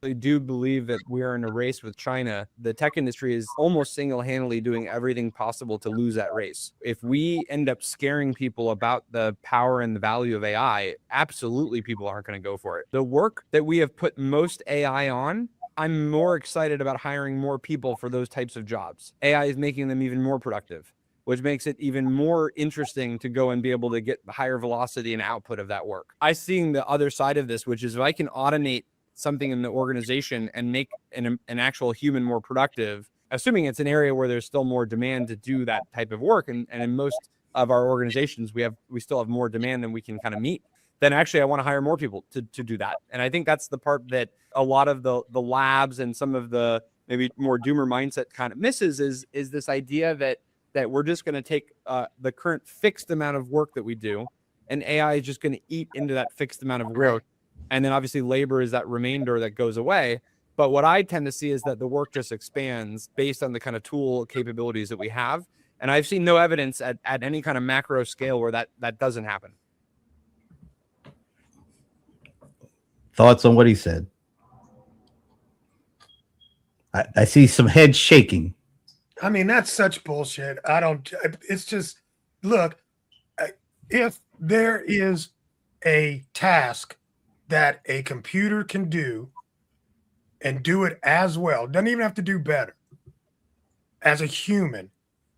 I do believe that we are in a race with China. The tech industry is almost single-handedly doing everything possible to lose that race. If we end up scaring people about the power and the value of AI, absolutely people aren't going to go for it. The work that we have put most AI on, I'm more excited about hiring more people for those types of jobs. AI is making them even more productive, which makes it even more interesting to go and be able to get higher velocity and output of that work. I see the other side of this, which is if I can automate something in the organization and make an actual human more productive, assuming it's an area where there's still more demand to do that type of work, and in most of our organizations we still have more demand than we can kind of meet, then actually I want to hire more people to do that. And I think that's the part that a lot of the labs and some of the maybe more doomer mindset kind of misses is this idea that we're just going to take the current fixed amount of work that we do, and AI is just going to eat into that fixed amount of work And then obviously labor is that remainder that goes away. But what I tend to see is that the work just expands based on the kind of tool capabilities that we have. And I've seen no evidence at any kind of macro scale where that doesn't happen. Thoughts on what he said? I see some heads shaking. I mean, that's such bullshit. It's just, look, if there is a task that a computer can do and do it as well, doesn't even have to do better as a human,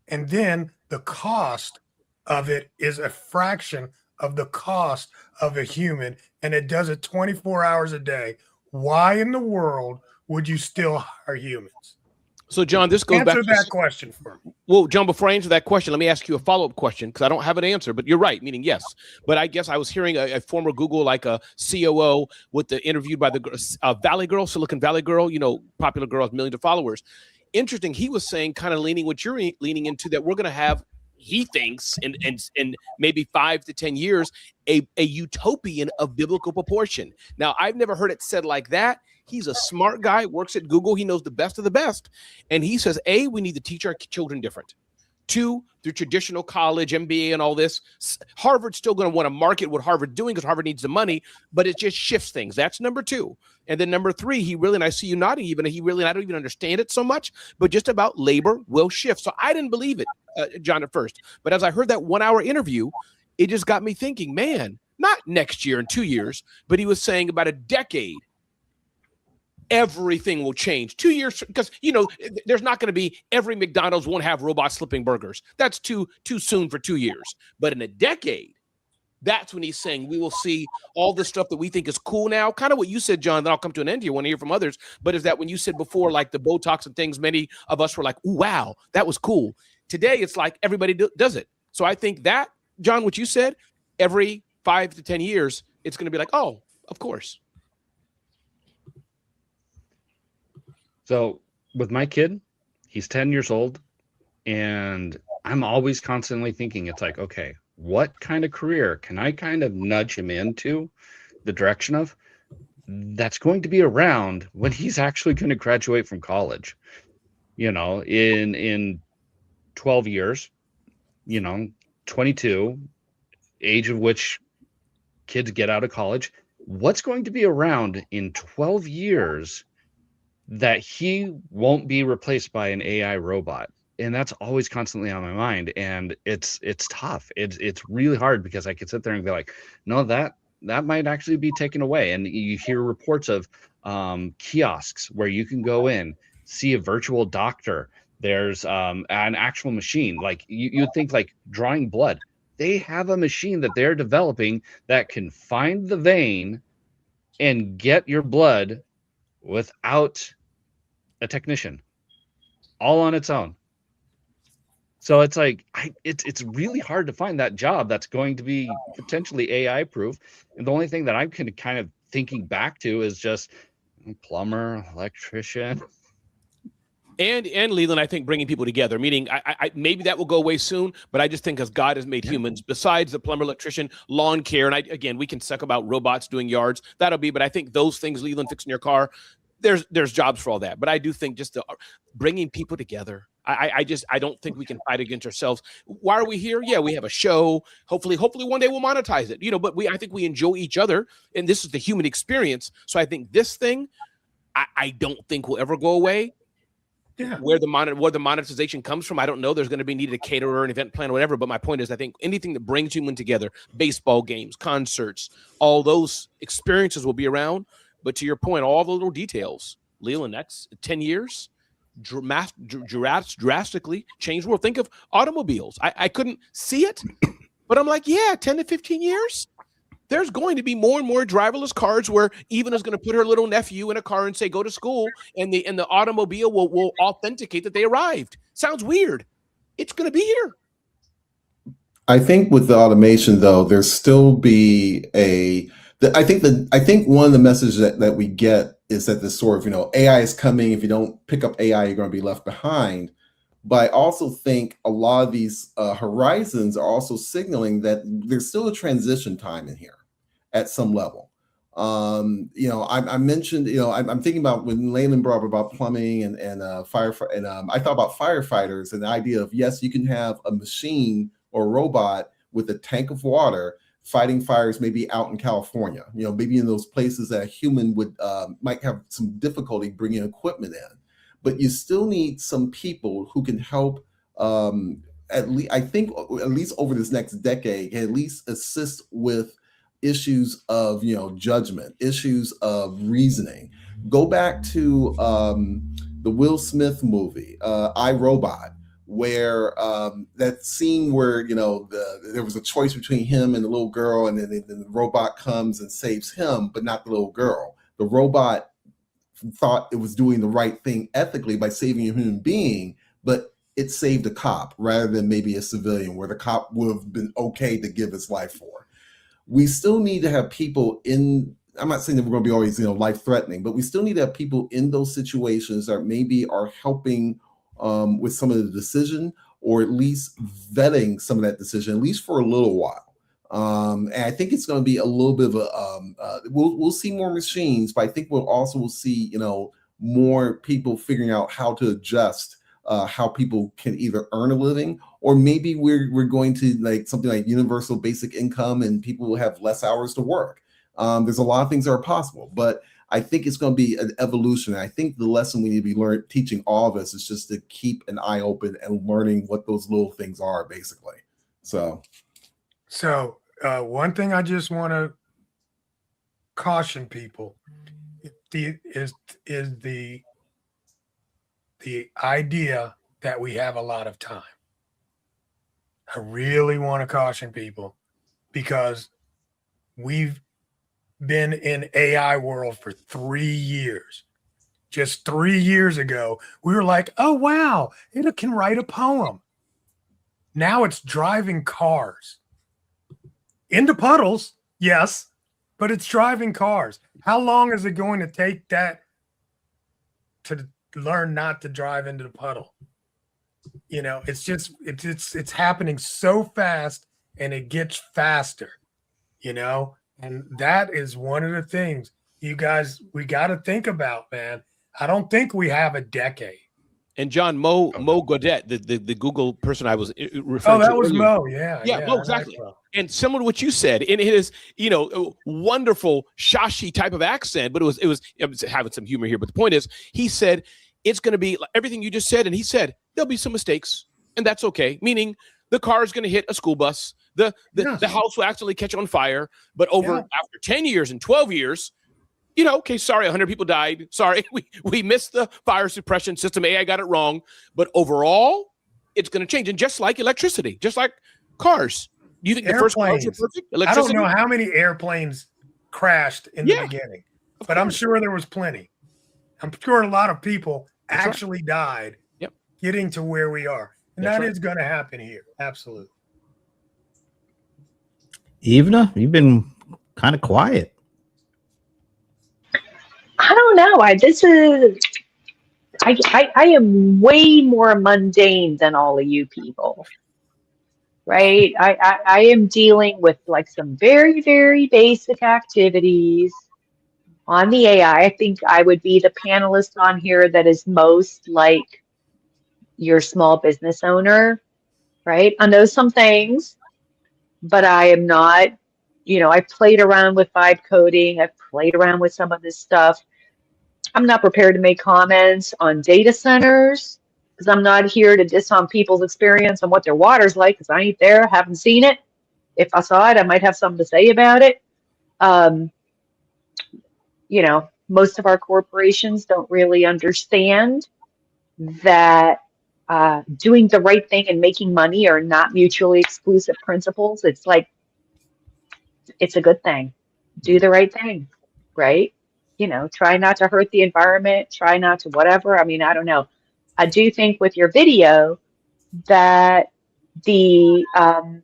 and then the cost of it is a fraction of the cost of a human, and it does it 24 hours a day, why in the world would you still hire humans? So, John, this goes back to that question for me. Well, John, before I answer that question, let me ask you a follow-up question because I don't have an answer, but you're right, meaning yes. But I guess I was hearing a former Google, like a COO with the interviewed by the Valley Girl, Silicon Valley Girl, popular girl with millions of followers. Interesting. He was saying, kind of leaning what you're leaning into, that we're going to have, he thinks, in maybe 5 to 10 years, a utopian of biblical proportion. Now, I've never heard it said like that. He's a smart guy, works at Google. He knows the best of the best. And he says, A, we need to teach our children different. 2, the traditional college, MBA and all this. Harvard's still going to want to market what Harvard's doing because Harvard needs the money, but it just shifts things. That's number 2. And then number 3, he really, and I see you nodding even, I don't even understand it so much, but just about labor will shift. So I didn't believe it, John, at first. But as I heard that 1-hour interview, it just got me thinking, man, not next year and 2 years, but he was saying about a decade, everything will change. 2 years, because there's not going to be every McDonald's won't have robots flipping burgers. That's too soon for 2 years. But in a decade, that's when he's saying we will see all the stuff that we think is cool now. Kind of what you said, John. Then I'll come to an end here. I want to hear from others. But is that when you said before, like the Botox and things, many of us were like, ooh, wow, that was cool. Today, it's like everybody does it. So I think that, John, what you said, every 5 to 10 years, it's going to be like, oh, of course. So with my kid, he's 10 years old, and I'm always constantly thinking, it's like, okay, what kind of career can I kind of nudge him into the direction of that's going to be around when he's actually going to graduate from college? In 12 years, 22, age of which kids get out of college. What's going to be around in 12 years that he won't be replaced by an AI robot? And that's always constantly on my mind. And it's tough. It's really hard because I could sit there and be like, no, that might actually be taken away. And you hear reports of kiosks where you can go in, see a virtual doctor. There's an actual machine. Like you'd think, like drawing blood. They have a machine that they're developing that can find the vein and get your blood without a technician, all on its own. So it's like, it's really hard to find that job that's going to be potentially AI proof. And the only thing that I'm kind of thinking back to is just plumber, electrician. And Leland, I think bringing people together, meaning I maybe that will go away soon, but I just think as God has made humans, besides the plumber, electrician, lawn care, and again, we can suck about robots doing yards. That'll be, but I think those things, Leland, fixing your car, there's jobs for all that. But I do think just bringing people together. I don't think we can fight against ourselves. Why are we here? Yeah, we have a show. Hopefully one day we'll monetize it. But I think we enjoy each other, and this is the human experience. So I think this thing, I don't think will ever go away. Yeah. Where the monetization comes from, I don't know. There's going to be needed a caterer, an event plan, or whatever. But my point is, I think anything that brings human together, baseball games, concerts, all those experiences will be around. But to your point, all the little details, Leland, that's 10 years, drastically changed the world. Think of automobiles. I couldn't see it, but I'm like, yeah, 10 to 15 years. There's going to be more and more driverless cars where Eva is going to put her little nephew in a car and say, go to school. And the automobile will authenticate that they arrived. Sounds weird. It's going to be here. I think with the automation, though, there's still be I think one of the messages that we get is that this sort of, AI is coming. If you don't pick up AI, you're going to be left behind. But I also think a lot of these horizons are also signaling that there's still a transition time in here at some level. I mentioned, I'm thinking about when Leyland brought up about plumbing and fire, and I thought about firefighters and the idea of, yes, you can have a machine or a robot with a tank of water fighting fires, maybe out in California, maybe in those places that a human would might have some difficulty bringing equipment in, but you still need some people who can help. At least, I think, at least over this next decade, at least assist with issues of judgment, issues of reasoning. Go back to the Will Smith movie, I, Robot, where that scene where there was a choice between him and the little girl, and then the robot comes and saves him, but not the little girl. The robot thought it was doing the right thing ethically by saving a human being, but it saved a cop rather than maybe a civilian, where the cop would have been okay to give his life for. We still need to have people in, I'm not saying that we're going to be always, life threatening, but we still need to have people in those situations that maybe are helping with some of the decision, or at least vetting some of that decision, at least for a little while. And I think it's going to be a little bit of we'll see more machines, but I think we'll see, more people figuring out how to adjust how people can either earn a living, or maybe we're going to like something like universal basic income, and people will have less hours to work. There's a lot of things that are possible, but I think it's going to be an evolution. I think the lesson we need to be teaching all of us is just to keep an eye open and learning what those little things are, basically. So one thing I just want to caution people is the idea that we have a lot of time. I really want to caution people, because we've been in AI world for 3 years. Just 3 years ago, we were like, oh, wow, it can write a poem. Now it's driving cars into puddles, yes, but it's driving cars. How long is it going to take that to learn not to drive into the puddle? It's happening so fast, and it gets faster, and that is one of the things we got to think about, man. I don't think we have a decade. And John, Mo Godet, the Google person I was referring to. Oh, that was earlier. Mo. Yeah. Mo, exactly. And similar to what you said, in his, wonderful Shashi type of accent, but it was having some humor here. But the point is, he said, it's going to be everything you just said. And he said, there'll be some mistakes, and that's okay. Meaning the car is going to hit a school bus. The house will actually catch on fire. But after 10 years and 12 years, okay, sorry, 100 people died. Sorry, we missed the fire suppression system. AI got it wrong. But overall, it's going to change. And just like electricity, just like cars. Do you think the first cars are perfect? I don't know how many airplanes crashed in the beginning, but I'm sure there was plenty. I'm sure a lot of people actually died getting to where we are. And that is going to happen here. Absolutely. Ivana, you've been kind of quiet. I don't know. I am way more mundane than all of you people, right? I am dealing with like some very, very basic activities on the AI. I think I would be the panelist on here that is most like your small business owner, right? I know some things, but I am not, I played around with vibe coding. I've played around with some of this stuff. I'm not prepared to make comments on data centers, because I'm not here to diss on people's experience on what their water's like, because I ain't there, haven't seen it. If I saw it, I might have something to say about it. Most of our corporations don't really understand that doing the right thing and making money are not mutually exclusive principles. It's like, it's a good thing. Do the right thing, right? Try not to hurt the environment, try not to whatever. I mean, I don't know. I do think with your video that we have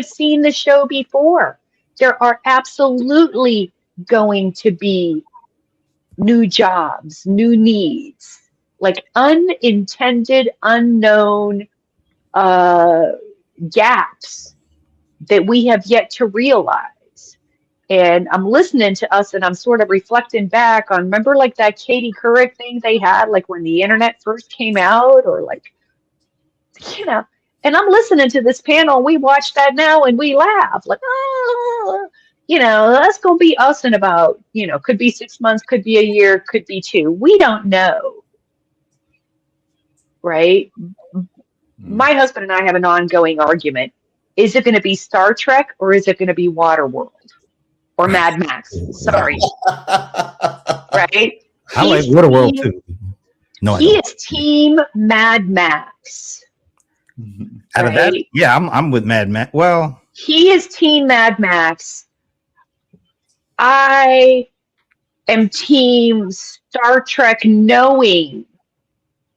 seen the show before. There are absolutely going to be new jobs, new needs, like unintended, unknown gaps that we have yet to realize. And I'm listening to us and I'm sort of reflecting back on, remember like that Katie Couric thing they had, like when the internet first came out, or like, you know, and I'm listening to this panel. We watch that now and we laugh like, oh, you know, that's going to be us in about, you know, could be 6 months, could be a year, could be 2. We don't know. Right. My husband and I have an ongoing argument. Is it going to be Star Trek or is it going to be Waterworld? Or Mad Max, sorry. Right? I like He's Waterworld team- too. No, I He don't. is team Mad Max. Out of that, right? yeah, I'm with Mad Max. Well, He is team Mad Max. I am team Star Trek, knowing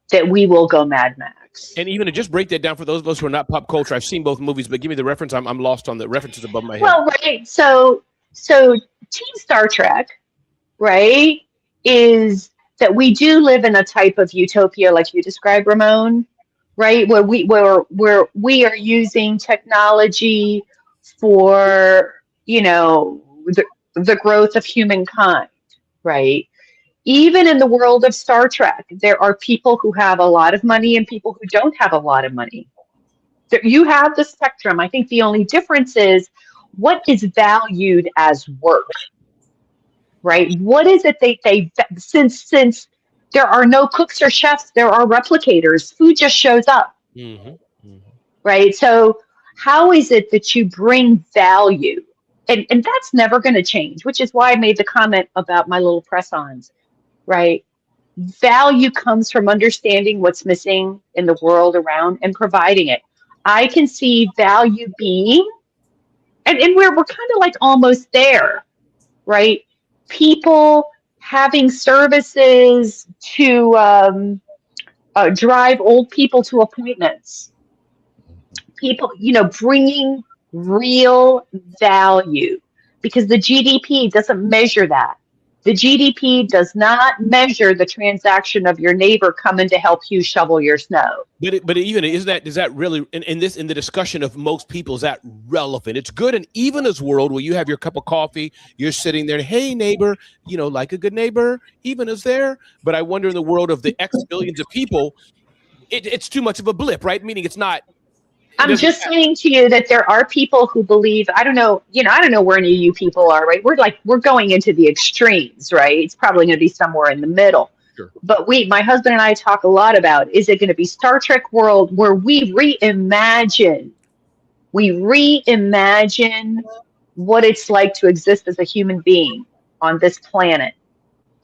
that we will go Mad Max. And even to just break that down for those of us who are not pop culture, I've seen both movies, but give me the reference. I'm lost on the references above my head. Well, right. So Team Star Trek, right, is that we do live in a type of utopia like you described, Ramon, right? Where we are using technology for, you know, the growth of humankind, right? Even in the world of Star Trek, there are people who have a lot of money and people who don't have a lot of money. You have the spectrum. I think the only difference is what is valued as work, right? What is it they since there are no cooks or chefs, there are replicators. Food just shows up, right? So how is it that you bring value? And that's never going to change, which is why I made the comment about my little press-ons, right? Value comes from understanding what's missing in the world around and providing it. I can see value being, and we're kind of like almost there, right? People having services to drive old people to appointments. People, you know, bringing real value, because the GDP doesn't measure that. The GDP does not measure the transaction of your neighbor coming to help you shovel your snow. But even is that really in the discussion of most people, is that relevant? It's good in Evena's world where you have your cup of coffee, you're sitting there, hey neighbor, you know, like a good neighbor, Evena's there. But I wonder in the world of the X billions of people, it's too much of a blip, right? Meaning it's not. I'm just saying to you that there are people who believe, I don't know where any of you people are, right? We're going into the extremes, right? It's probably going to be somewhere in the middle. Sure. But my husband and I talk a lot about, is it going to be Star Trek world where we reimagine what it's like to exist as a human being on this planet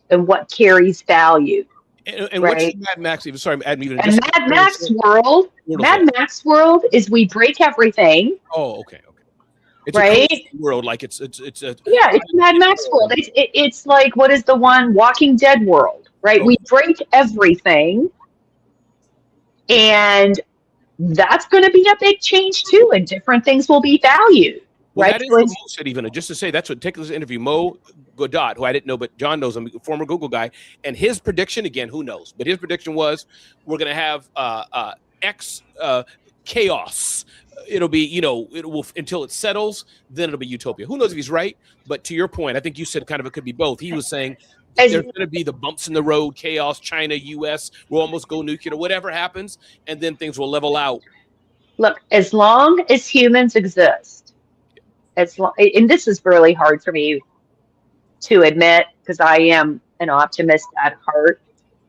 and what carries value. And right? what's Mad Max even? Sorry, Adam, even. And Mad Max world is we break everything. Oh, okay. It's right? A world, like it's Mad Max world. It's like, what is the one, Walking Dead world, right? Okay. We break everything, and that's going to be a big change too, and different things will be valued. Well, right? that is what Mo said, even just to say that's what take this interview. Mo Godot, who I didn't know, but John knows him, former Google guy, and his prediction, again, who knows? But his prediction was we're going to have chaos. It'll be, you know, it will until it settles, then it'll be utopia. Who knows if he's right? But to your point, I think you said kind of it could be both. He was saying there's going to be the bumps in the road, chaos, China, U.S. will almost go nuclear, whatever happens, and then things will level out. Look, as long as humans exist, and this is really hard for me to admit because I am an optimist at heart,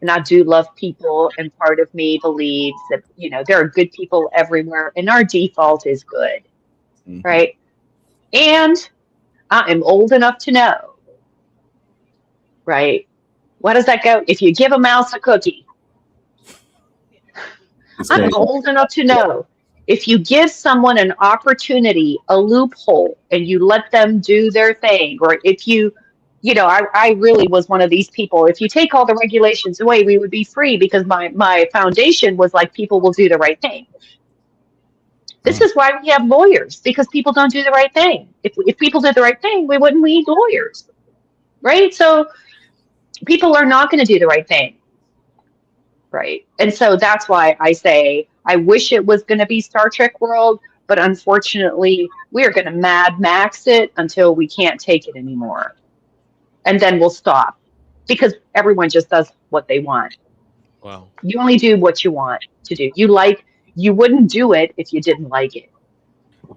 and I do love people, and part of me believes that, you know, there are good people everywhere, and our default is good, right? And I am old enough to know, right? What does that go? If you give a mouse a cookie, I'm old enough to know. If you give someone an opportunity, a loophole, and you let them do their thing, or if you know, I really was one of these people. If you take all the regulations away, we would be free, because my foundation was like, people will do the right thing. This is why we have lawyers, because people don't do the right thing. If people did the right thing, we wouldn't need lawyers, right? So people are not going to do the right thing, right? And so that's why I say, I wish it was going to be Star Trek world, but unfortunately, we are going to Mad Max it until we can't take it anymore. And then we'll stop because everyone just does what they want. Wow. You only do what you want to do. You wouldn't do it if you didn't like it.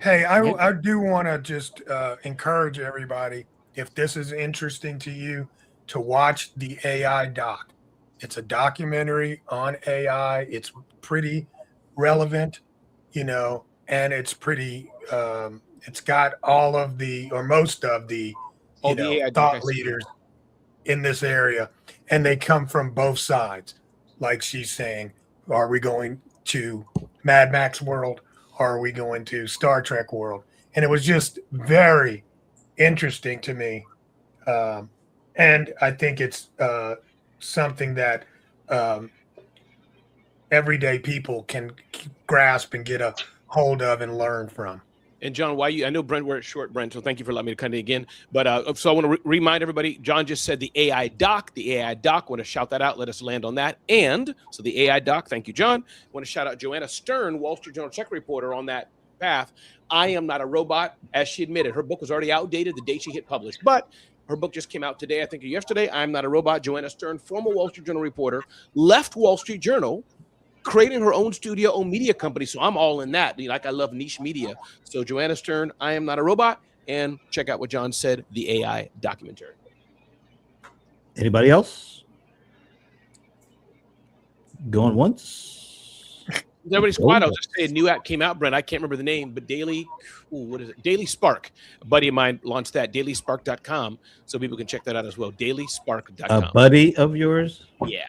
Hey, I do want to just encourage everybody, if this is interesting to you, to watch the AI doc. It's a documentary on AI. It's pretty relevant, and it's pretty, it's got all of the, or most of the, AI thought leaders in this area, and they come from both sides. Like she's saying, are we going to Mad Max world? Or are we going to Star Trek world? And it was just very interesting to me. And I think it's something that everyday people can grasp and get a hold of and learn from. And John, I know Brent, we're short, Brent, so thank you for letting me to come in again. But so I want to remind everybody, John just said the AI doc, want to shout that out. Let us land on that. And so the AI doc, thank you, John. Want to shout out Joanna Stern, Wall Street Journal tech reporter, on that path. I Am Not a Robot, as she admitted, her book was already outdated the day she hit published, but her book just came out today, I think, or yesterday. I Am Not a Robot. Joanna Stern, former Wall Street Journal reporter, left Wall Street Journal, creating her own studio, own media company. So I'm all in that. Like, I love niche media. So Joanna Stern, I Am Not a Robot, and check out what John said, the AI documentary. Anybody else? Going once? Everybody's quiet. I'll just say a new app came out, Brent. I can't remember the name, but Daily Spark. A buddy of mine launched that, dailyspark.com. So people can check that out as well. Dailyspark.com. A buddy of yours? Yeah.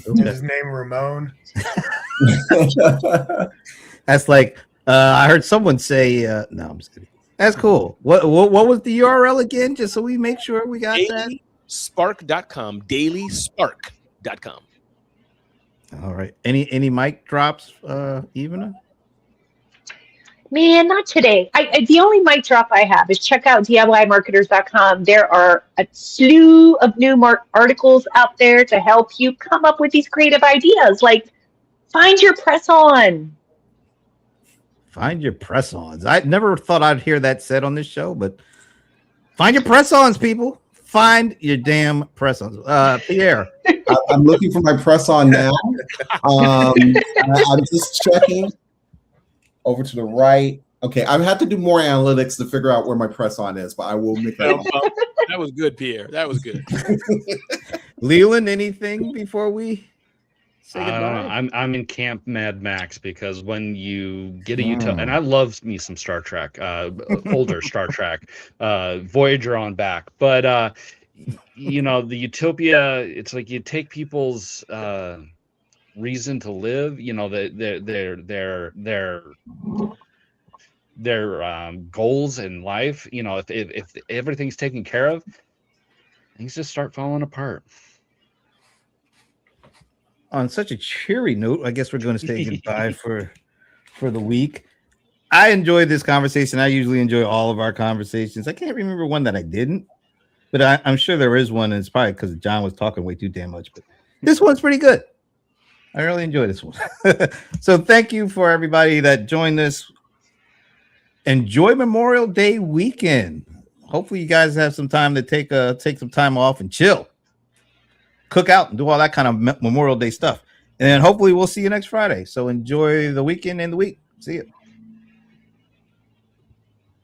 Is his name Ramon? That's like I heard someone say no, I'm just kidding. That's cool. What was the URL again? Just so we make sure we got that. Dailyspark.com. Dailyspark.com. All right. Any mic drops, Ivana? Man, not today. The only mic drop I have is check out DIYmarketers.com. There are a slew of new articles out there to help you come up with these creative ideas. Like, find your press-on. Find your press-ons. I never thought I'd hear that said on this show, but find your press-ons, people. Find your damn press-ons. Pierre. I'm looking for my press-on now. I'm just checking. Over to the right. Okay, I have to do more analytics to figure out where my press-on is, but I will make that. That was good, Pierre. That was good. Leland, anything before we say goodbye? I'm in Camp Mad Max, because when you get a utility, and I love me some Star Trek, older Star Trek, Voyager on back, but the utopia, it's like you take people's reason to live, their goals in life, if everything's taken care of, things just start falling apart. On such a cheery note, I guess we're going to say goodbye for the week. I enjoyed this conversation. I usually enjoy all of our conversations. I can't remember one that I didn't, but I'm sure there is one, and it's probably because John was talking way too damn much, but this one's pretty good. I really enjoyed this one. So thank you for everybody that joined us. Enjoy Memorial Day weekend. Hopefully you guys have some time to take some time off and chill, cook out, and do all that kind of Memorial Day stuff. And then hopefully we'll see you next Friday. So enjoy the weekend and the week. See you.